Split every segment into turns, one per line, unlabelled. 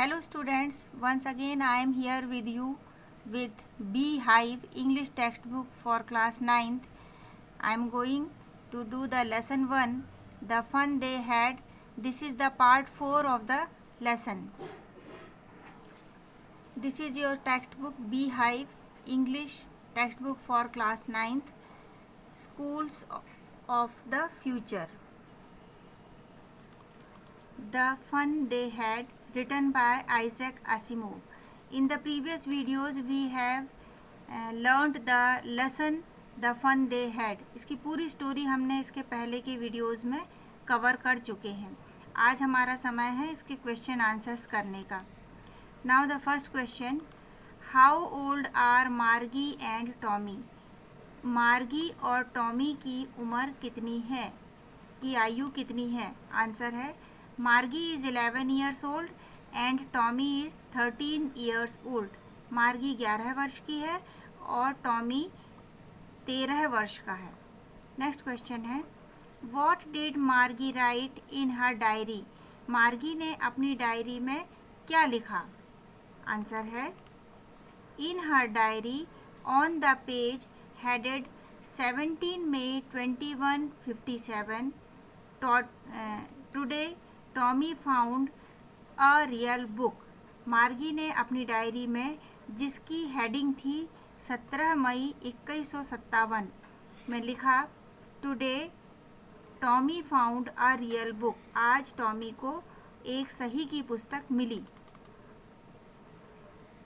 Hello students, once again I am here with you with Beehive English textbook for class 9th. I am going to do the lesson 1, the fun they had. This is the part 4 of the lesson. This is your textbook Beehive English textbook for class 9th, Schools of the Future. The Fun They Had, written by Isaac Asimov. In the previous videos we have learned the lesson The Fun They Had. इसकी पूरी story हमने इसके पहले के videos में cover कर चुके हैं. आज हमारा समय है इसके क्वेश्चन आंसर्स करने का. Now the first question, how old are Margie and Tommy? Margie और टॉमी की उम्र कितनी है, की आयु कितनी है? आंसर है मार्गी is 11 years old and Tommy is 13 years old. मार्गी 11 वर्ष की है और टॉमी 13 वर्ष का है. नेक्स्ट क्वेश्चन है, what did Margie write in her diary? Margie ने अपनी डायरी में क्या लिखा? आंसर है in her diary on the page headed 17 May 2157, today Tommy found a real book. मार्गी ने अपनी डायरी में जिसकी हेडिंग थी 17 मई 2157 में लिखा, today Tommy found a real book. आज टॉमी को एक सही की पुस्तक मिली.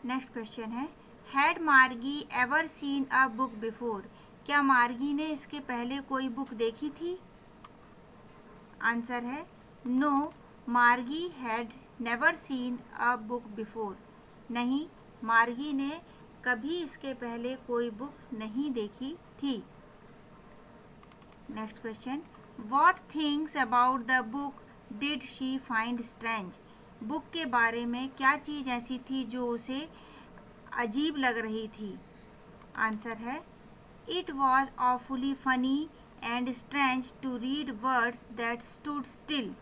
नेक्स्ट क्वेश्चन है, हैड मार्गी ever seen a book before? क्या मार्गी ने इसके पहले कोई बुक देखी थी? आंसर है नो, मार्गी had never seen a book before. नहीं, मार्गी ने कभी इसके पहले कोई बुक नहीं देखी थी. Next question, what things about the book did she find strange? Book के बारे में क्या चीज़ ऐसी थी जो उसे अजीब लग रही थी? आंसर है it was awfully funny and strange to read words that stood still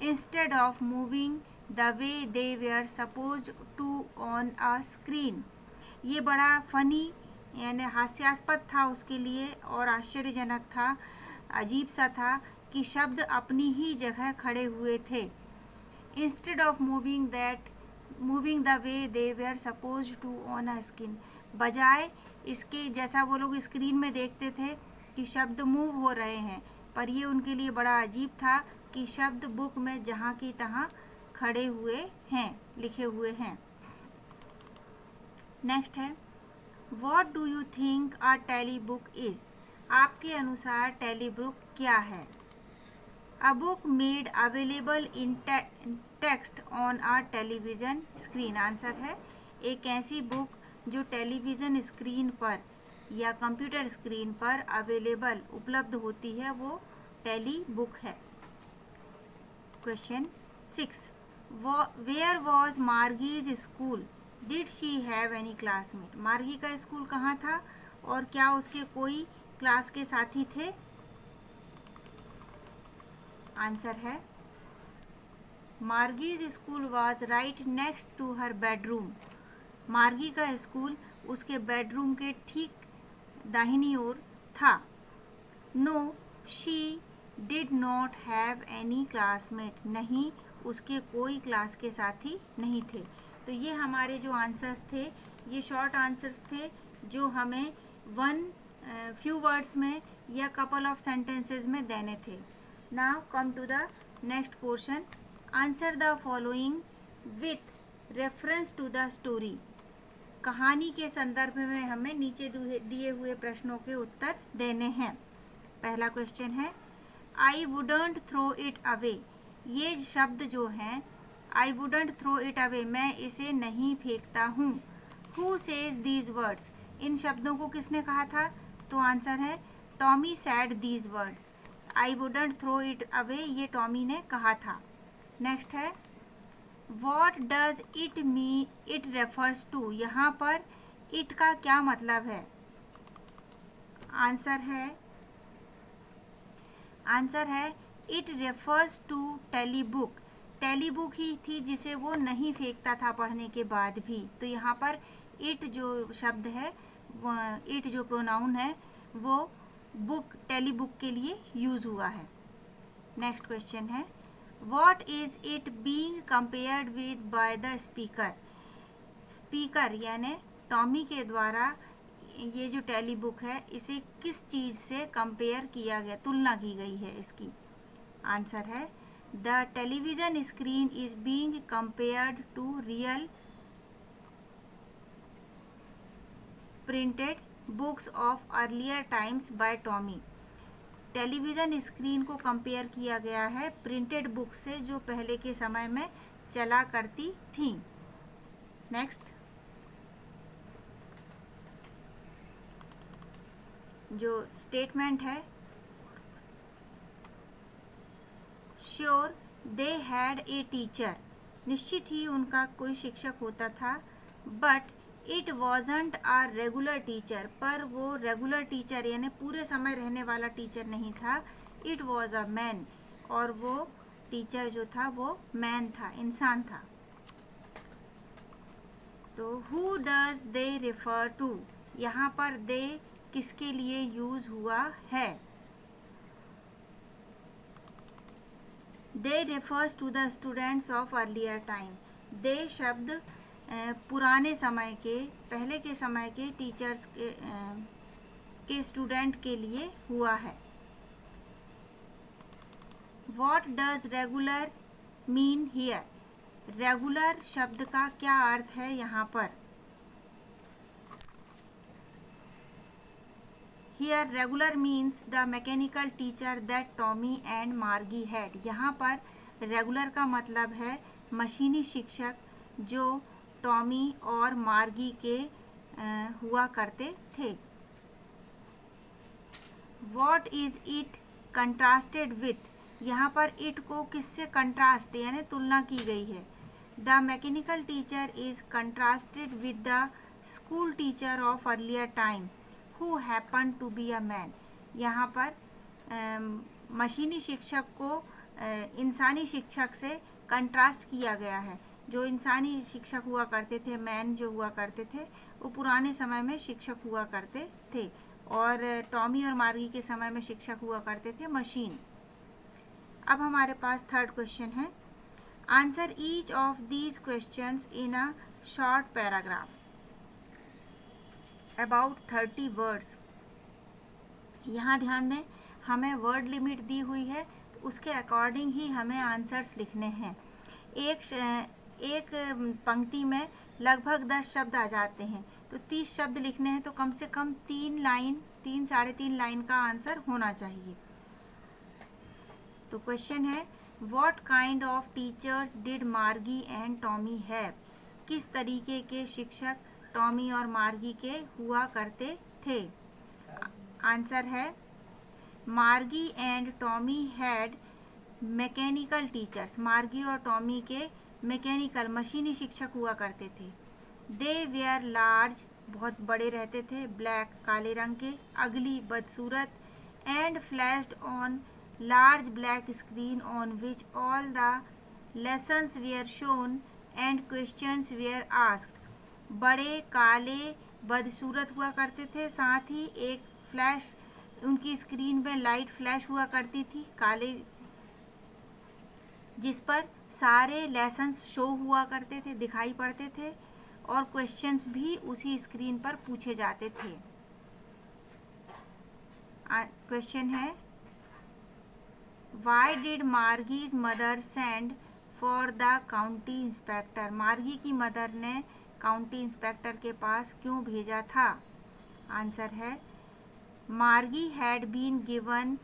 instead of moving the way they were supposed to on a screen. ये बड़ा फनी यानी हास्यास्पद था उसके लिए और आश्चर्यजनक था, अजीब सा था कि शब्द अपनी ही जगह खड़े हुए थे. Instead of moving the way they were suppose to on a screen, बजाय इसके जैसा वो लोग स्क्रीन में देखते थे कि शब्द मूव हो रहे हैं, पर ये उनके लिए बड़ा अजीब था कि शब्द बुक में जहाँ की तहाँ खड़े हुए हैं, लिखे हुए हैं. नेक्स्ट है, what do you think a telebook is? आपके अनुसार टेली बुक क्या है? A book made available in text on a television screen. Answer है एक ऐसी बुक जो टेलीविज़न स्क्रीन पर या कंप्यूटर स्क्रीन पर अवेलेबल उपलब्ध होती है, वो टेली बुक है. Question 6, where was Margie's school? Did she have any classmate? Margie का स्कूल कहाँ था और क्या उसके कोई क्लास के साथी थे? आंसर है Margie's school was right next to her bedroom. Margie का स्कूल उसके बेडरूम के ठीक दाहिनी ओर था. No, she did not have any classmate. नहीं, उसके कोई क्लास के साथी नहीं थे. तो ये हमारे जो आंसर्स थे, ये शॉर्ट आंसर्स थे जो हमें फ्यू वर्ड्स में या कपल ऑफ सेंटेंसेस में देने थे. Now come to the next portion. Answer the following with reference to the story. कहानी के संदर्भ में हमें नीचे दिए हुए प्रश्नों के उत्तर देने हैं. पहला क्वेश्चन है, I wouldn't throw it away. ये शब्द जो हैं, I wouldn't throw it away, मैं इसे नहीं फेंकता हूँ. Who says these words? इन शब्दों को किसने कहा था? तो आंसर है Tommy said these words. I wouldn't throw it away, ये टॉमी ने कहा था. नेक्स्ट है, what does it mean it refers to? यहाँ पर इट का क्या मतलब है? आंसर है it refers to telebook. Telebook ही थी जिसे वो नहीं फेंकता था पढ़ने के बाद भी। तो यहाँ पर इट जो शब्द है, इट जो प्रोनाउन है वो बुक, टेली बुक के लिए यूज हुआ है। नेक्स्ट क्वेश्चन है what is it being compared with by the speaker. Speaker यानी टॉमी के द्वारा ये जो टेली बुक है इसे किस चीज़ से कंपेयर किया गया, तुलना की गई है इसकी। आंसर है the television screen is being compared to real printed books of earlier times by Tommy. Television screen को कंपेयर किया गया है प्रिंटेड बुक से जो पहले के समय में चला करती थी। नेक्स्ट जो स्टेटमेंट है, sure they had a teacher, निश्चित ही उनका कोई शिक्षक होता था, but it wasn't a regular teacher, पर वो रेगुलर टीचर यानी पूरे समय रहने वाला टीचर नहीं था। इट वॉज अ मैन, और वो टीचर जो था वो मैन था, इंसान था। तो who does they refer to, यहाँ पर दे किसके लिए यूज हुआ है। They refers to the students of earlier time. They शब्द पुराने समय के, पहले के समय के टीचर्स के स्टूडेंट के लिए हुआ है। What does regular mean here, regular शब्द का क्या अर्थ है यहाँ पर। Here regular means the mechanical teacher that Tommy and मार्गी हैड। यहाँ पर रेगुलर का मतलब है मशीनी शिक्षक जो टॉमी और मार्गी के हुआ करते थे। What is it contrasted with, यहाँ पर इट को किससे कंट्रास्ट यानी तुलना की गई है। The mechanical teacher is contrasted with the school teacher of earlier time who happen to be a man. यहाँ पर मशीनी शिक्षक को इंसानी शिक्षक से कंट्रास्ट किया गया है। जो इंसानी शिक्षक हुआ करते थे, मैन जो हुआ करते थे, वो पुराने समय में शिक्षक हुआ करते थे, और टॉमी और मार्गी के समय में शिक्षक हुआ करते थे मशीन। अब हमारे पास थर्ड क्वेश्चन है, answer each of these questions in a short paragraph about 30 words. यहाँ ध्यान दें, हमें वर्ड लिमिट दी हुई है, तो उसके अकॉर्डिंग ही हमें आंसर्स लिखने हैं। एक पंक्ति में लगभग 10 शब्द आ जाते हैं, तो 30 शब्द लिखने हैं, तो कम से कम 3 साढ़े 3 लाइन का आंसर होना चाहिए। तो क्वेश्चन है what kind of teachers did मार्गी एंड टॉमी हैव। किस तरीके के शिक्षक टॉमी और मार्गी के हुआ करते थे। आंसर है मार्गी and Tommy had mechanical teachers. मार्गी और टॉमी के मैकेनिकल मशीनी शिक्षक हुआ करते थे। दे वेयर लार्ज, बहुत बड़े रहते थे, ब्लैक काले रंग के, अगली बदसूरत, and flashed on large black screen on which all the lessons were shown and questions were asked. बड़े काले बदसूरत हुआ करते थे, साथ ही एक फ्लैश, उनकी स्क्रीन में लाइट फ्लैश हुआ करती थी काले, जिस पर सारे लेसन्स शो हुआ करते थे, दिखाई पड़ते थे, और क्वेश्चंस भी उसी स्क्रीन पर पूछे जाते थे। क्वेश्चन है why did Margie's mother send for the county inspector. Margie की मदर ने काउंटी इंस्पेक्टर के पास क्यों भेजा था। आंसर है Margie had been given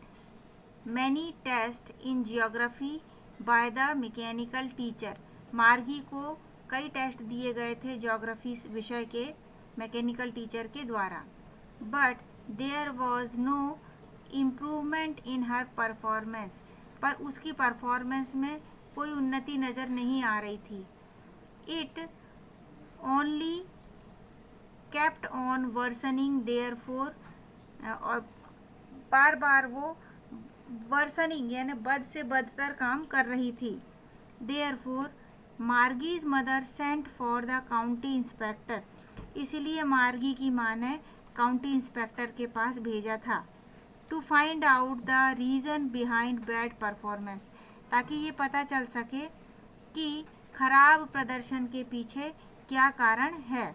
many test in geography by the mechanical teacher. Margie को कई टेस्ट दिए गए थे ज्योग्राफी विषय के मैकेनिकल टीचर के द्वारा, but there was no improvement in her performance. पर उसकी परफॉर्मेंस में कोई उन्नति नज़र नहीं आ रही थी। It only kept on worsening therefore, और बार बार वो वर्सनिंग यानी बद से बदतर काम कर रही थी। Therefore Margie's mother sent for the county inspector, इसलिए मार्गी की माँ ने काउंटी इंस्पेक्टर के पास भेजा था। To find out the reason behind bad performance, ताकि ये पता चल सके कि खराब प्रदर्शन के पीछे क्या कारण है।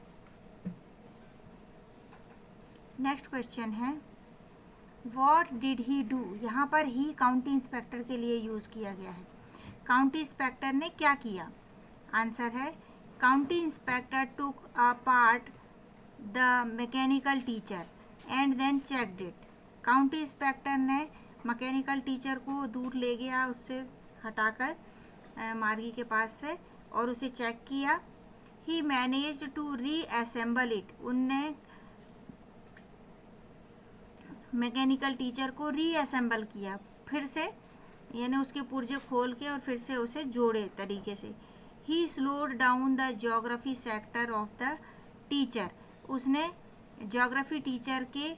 नेक्स्ट क्वेश्चन है वॉट डिड ही डू, यहाँ पर ही काउंटी इंस्पेक्टर के लिए यूज़ किया गया है। काउंटी इंस्पेक्टर ने क्या किया? आंसर है county inspector took apart the mechanical teacher and then checked it. County inspector ने मैकेनिकल टीचर को दूर ले गया, उससे हटाकर मार्गी के पास से, और उसे चेक किया। ही मैनेज्ड टू रीअसेंबल इट, उनने मैकेनिकल टीचर को रीअसेंबल किया, फिर से, यानी उसके पुर्जे खोल के और फिर से उसे जोड़े तरीके से। He slowed down the geography sector of the teacher, उसने ज्योग्राफी टीचर के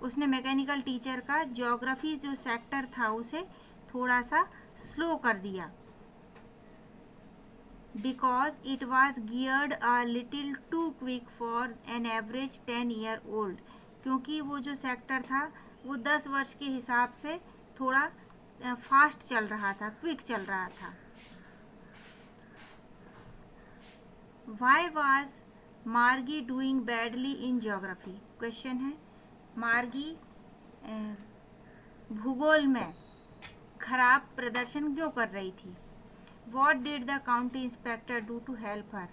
उसने मैकेनिकल टीचर का ज्योग्राफी जो सेक्टर था उसे थोड़ा सा स्लो कर दिया। Because it was geared a little too quick for an average 10 year old, क्योंकि वो जो सेक्टर था वो 10 वर्ष के हिसाब से थोड़ा फास्ट चल रहा था, क्विक चल रहा था। वाई वॉज मार्गी doing badly in geography, question है मार्गी भूगोल में खराब प्रदर्शन क्यों कर रही थी। What did the county inspector do to help her,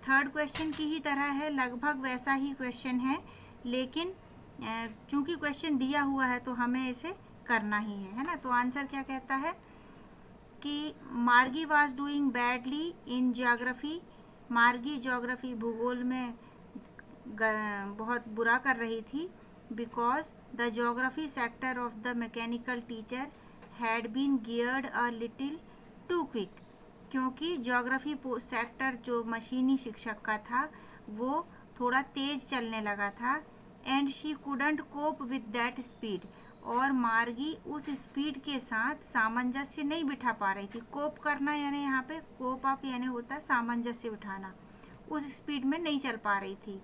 third question की ही तरह है, लगभग वैसा ही क्वेश्चन है, लेकिन चूंकि क्वेश्चन दिया हुआ है तो हमें इसे करना ही है ना। तो आंसर क्या कहता है कि Margie was doing badly in geography, Margie geography भूगोल में बहुत बुरा कर रही थी। Because the geography sector of the mechanical teacher had been geared a little too quick, क्योंकि ज्योग्राफी सेक्टर जो मशीनी शिक्षक का था वो थोड़ा तेज चलने लगा था। And she couldn't cope with that speed, और मार्गी उस स्पीड के साथ सामंजस्य नहीं बिठा पा रही थी। कोप करना यानी यहाँ पे कोप अप यानी होता है सामंजस्य बिठाना, उस स्पीड में नहीं चल पा रही थी।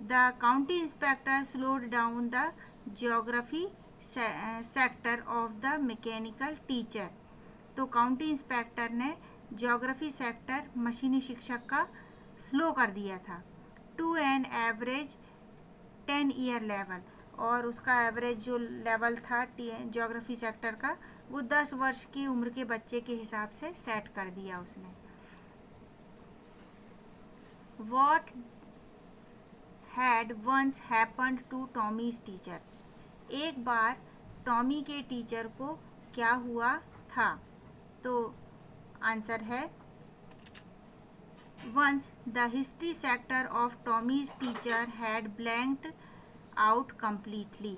The county inspector slowed down the geography sector of the mechanical teacher, तो काउंटी इंस्पेक्टर ने ज्योग्राफी सेक्टर मशीनी शिक्षक का स्लो कर दिया था। To an average 10 year level, और उसका एवरेज जो लेवल था ज्योग्राफी सेक्टर का वो 10 वर्ष की उम्र के बच्चे के हिसाब से सेट कर दिया उसने। What had once happened to Tommy's teacher, एक बार टॉमी के टीचर को क्या हुआ था। तो आंसर है once the history sector of Tommy's teacher had blanked out completely,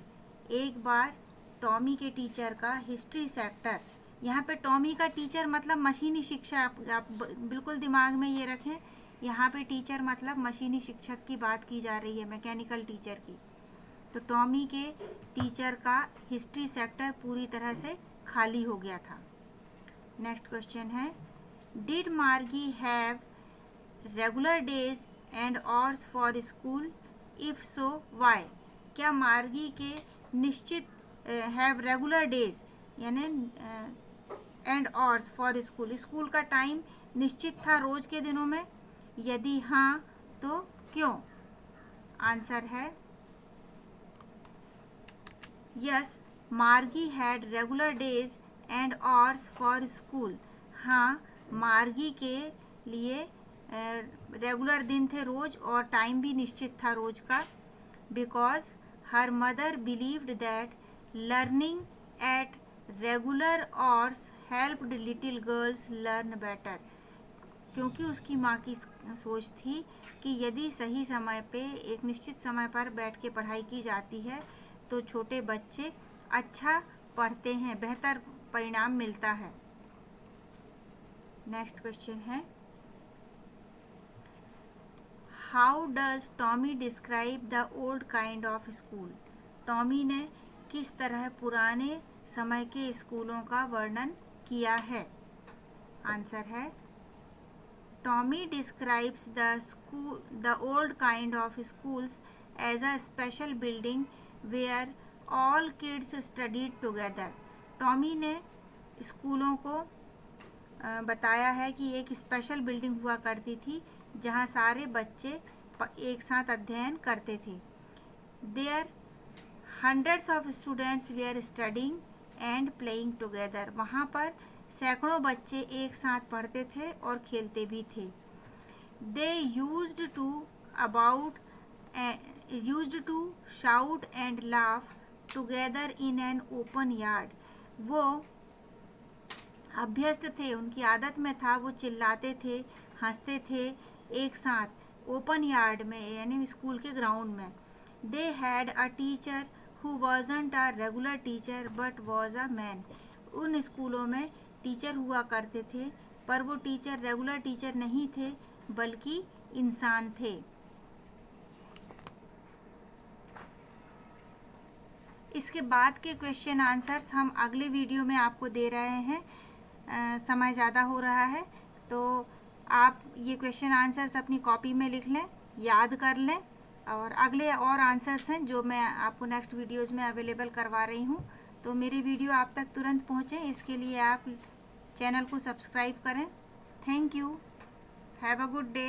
एक बार टॉमी के टीचर का हिस्ट्री सेक्टर, यहाँ पे टॉमी का टीचर मतलब मशीनी शिक्षा, आप बिल्कुल दिमाग में ये रखें, यहाँ पे टीचर मतलब मशीनी शिक्षक की बात की जा रही है, मैकेनिकल टीचर की। तो टॉमी के टीचर का हिस्ट्री सेक्टर पूरी तरह से खाली हो गया था। नेक्स्ट क्वेश्चन है did Margie have regular days and hours for school, if so why, क्या मार्गी के निश्चित हैव रेगुलर डेज यानी and hours for school, school का टाइम निश्चित था रोज के दिनों में, यदि हाँ तो क्यों। आंसर है यस मार्गी had regular days and hours for school, हाँ मार्गी के लिए रेगुलर दिन थे रोज और टाइम भी निश्चित था रोज का। Because her mother believed that learning at regular hours helped little girls learn better, क्योंकि उसकी माँ की सोच थी कि यदि सही समय पे एक निश्चित समय पर बैठ के पढ़ाई की जाती है तो छोटे बच्चे अच्छा पढ़ते हैं, बेहतर परिणाम मिलता है। नेक्स्ट क्वेश्चन है how does Tommy describe the old kind of school? Tommy ने किस तरह पुराने समय के स्कूलों का वर्णन किया है? आंसर है Tommy describes the old kind of schools as a special building where all kids studied together. Tommy ने स्कूलों को बताया है कि एक स्पेशल बिल्डिंग हुआ करती थी जहाँ सारे बच्चे एक साथ अध्ययन करते थे। There hundreds of students were studying and playing together. वहाँ पर सैकड़ों बच्चे एक साथ पढ़ते थे और खेलते भी थे। They used to shout and laugh together in an open yard. वो अभ्यस्त थे, उनकी आदत में था, वो चिल्लाते थे, हंसते थे एक साथ ओपन यार्ड में, यानी स्कूल के ग्राउंड में। They had a teacher who wasn't a regular teacher but was a man. उन स्कूलों में टीचर हुआ करते थे, पर वो टीचर रेगुलर टीचर नहीं थे बल्कि इंसान थे। इसके बाद के क्वेश्चन आंसर्स हम अगले वीडियो में आपको दे रहे हैं। समय ज़्यादा हो रहा है तो आप ये क्वेश्चन आंसर्स अपनी कॉपी में लिख लें, याद कर लें, और अगले और आंसर्स हैं जो मैं आपको नेक्स्ट वीडियोज़ में अवेलेबल करवा रही हूँ। तो मेरी वीडियो आप तक तुरंत पहुँचे इसके लिए आप चैनल को सब्सक्राइब करें। Thank you. Have a good day.